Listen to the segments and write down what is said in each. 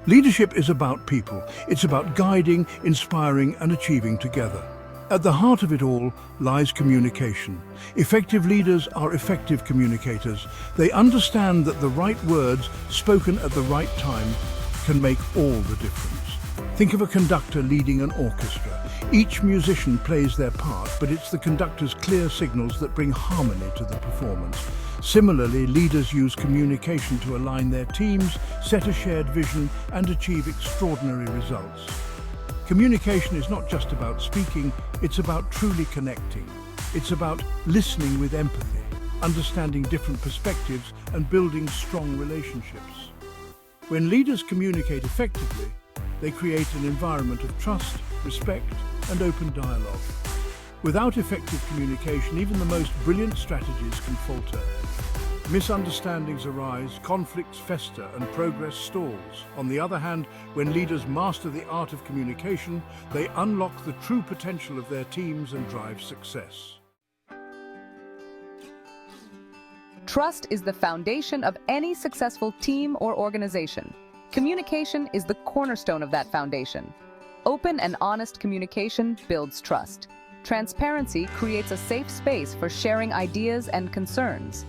Leadership is about people. It's about guiding, inspiring, and achieving together. At the heart of it all lies communication. Effective leaders are effective communicators. They understand that the right words spoken at the right time can make all the difference. Think of a conductor leading an orchestra. Each musician plays their part, but it's the conductor's clear signals that bring harmony to the performance. Similarly, leaders use communication to align their teams, set a shared vision, and achieve extraordinary results. Communication is not just about speaking, it's about truly connecting. It's about listening with empathy, understanding different perspectives, and building strong relationships. When leaders communicate effectively, they create an environment of trust, respect, and open dialogue. Without effective communication, even the most brilliant strategies can falter. Misunderstandings arise, conflicts fester, and progress stalls. On the other hand, when leaders master the art of communication, they unlock the true potential of their teams and drive success. Trust is the foundation of any successful team or organization. Communication is the cornerstone of that foundation. Open and honest communication builds trust. Transparency creates a safe space for sharing ideas and concerns.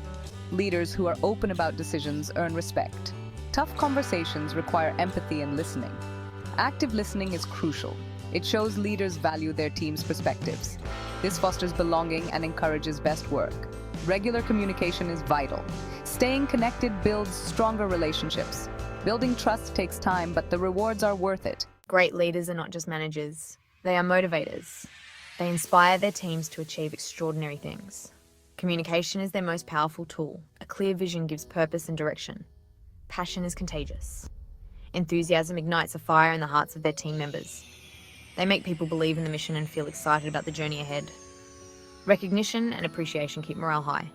Leaders who are open about decisions earn respect. Tough conversations require empathy and listening. Active listening is crucial. It shows leaders value their team's perspectives. This fosters belonging and encourages best work. Regular communication is vital. Staying connected builds stronger relationships. Building trust takes time, but the rewards are worth it. Great leaders are not just managers. They are motivators. They inspire their teams to achieve extraordinary things. Communication is their most powerful tool. A clear vision gives purpose and direction. Passion is contagious. Enthusiasm ignites a fire in the hearts of their team members. They make people believe in the mission and feel excited about the journey ahead. Recognition and appreciation keep morale high.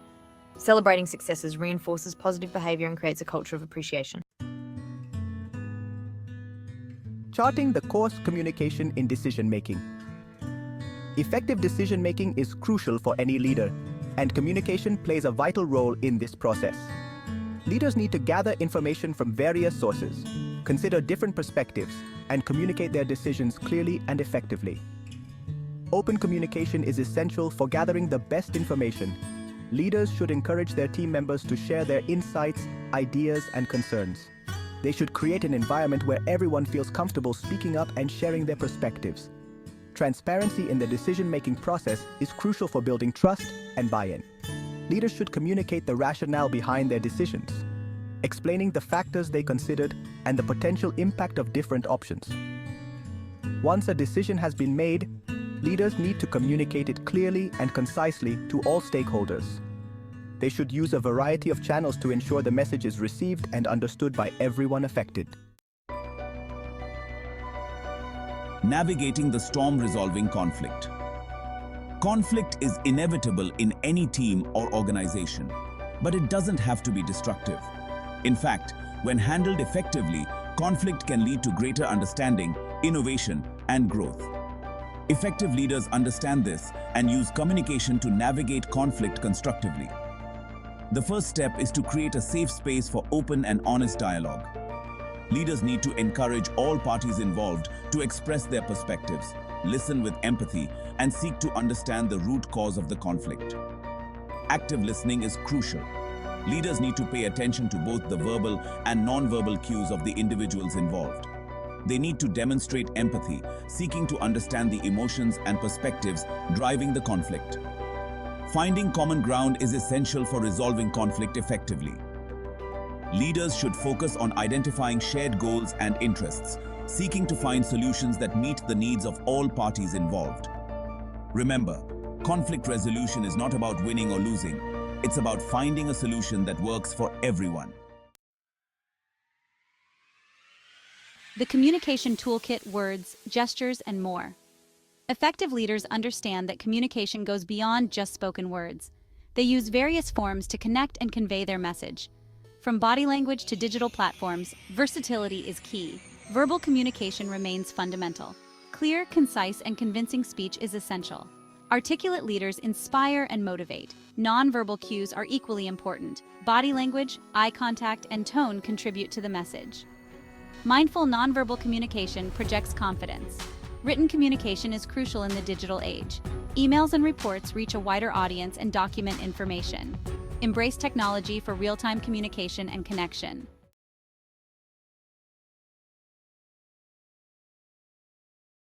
Celebrating successes reinforces positive behaviour and creates a culture of appreciation. Charting the course communication in decision-making. Effective decision-making is crucial for any leader, and communication plays a vital role in this process. Leaders need to gather information from various sources, consider different perspectives, and communicate their decisions clearly and effectively. Open communication is essential for gathering the best information. Leaders should encourage their team members to share their insights, ideas, and concerns. They should create an environment where everyone feels comfortable speaking up and sharing their perspectives. Transparency in the decision-making process is crucial for building trust and buy-in. Leaders should communicate the rationale behind their decisions, explaining the factors they considered and the potential impact of different options. Once a decision has been made, leaders need to communicate it clearly and concisely to all stakeholders. They should use a variety of channels to ensure the message is received and understood by everyone affected. Navigating the storm, resolving conflict. Conflict is inevitable in any team or organization, but it doesn't have to be destructive. In fact, when handled effectively, conflict can lead to greater understanding, innovation, and growth. Effective leaders understand this and use communication to navigate conflict constructively. The first step is to create a safe space for open and honest dialogue. Leaders need to encourage all parties involved to express their perspectives, listen with empathy, and seek to understand the root cause of the conflict. Active listening is crucial. Leaders need to pay attention to both the verbal and non-verbal cues of the individuals involved. They need to demonstrate empathy, seeking to understand the emotions and perspectives driving the conflict. Finding common ground is essential for resolving conflict effectively. Leaders should focus on identifying shared goals and interests, seeking to find solutions that meet the needs of all parties involved. Remember, conflict resolution is not about winning or losing. It's about finding a solution that works for everyone. The communication toolkit, words, gestures, and more. Effective leaders understand that communication goes beyond just spoken words. They use various forms to connect and convey their message. From body language to digital platforms, versatility is key. Verbal communication remains fundamental. Clear, concise, and convincing speech is essential. Articulate leaders inspire and motivate. Non-verbal cues are equally important. Body language, eye contact, and tone contribute to the message. Mindful nonverbal communication projects confidence. Written communication is crucial in the digital age. Emails and reports reach a wider audience and document information. Embrace technology for real-time communication and connection.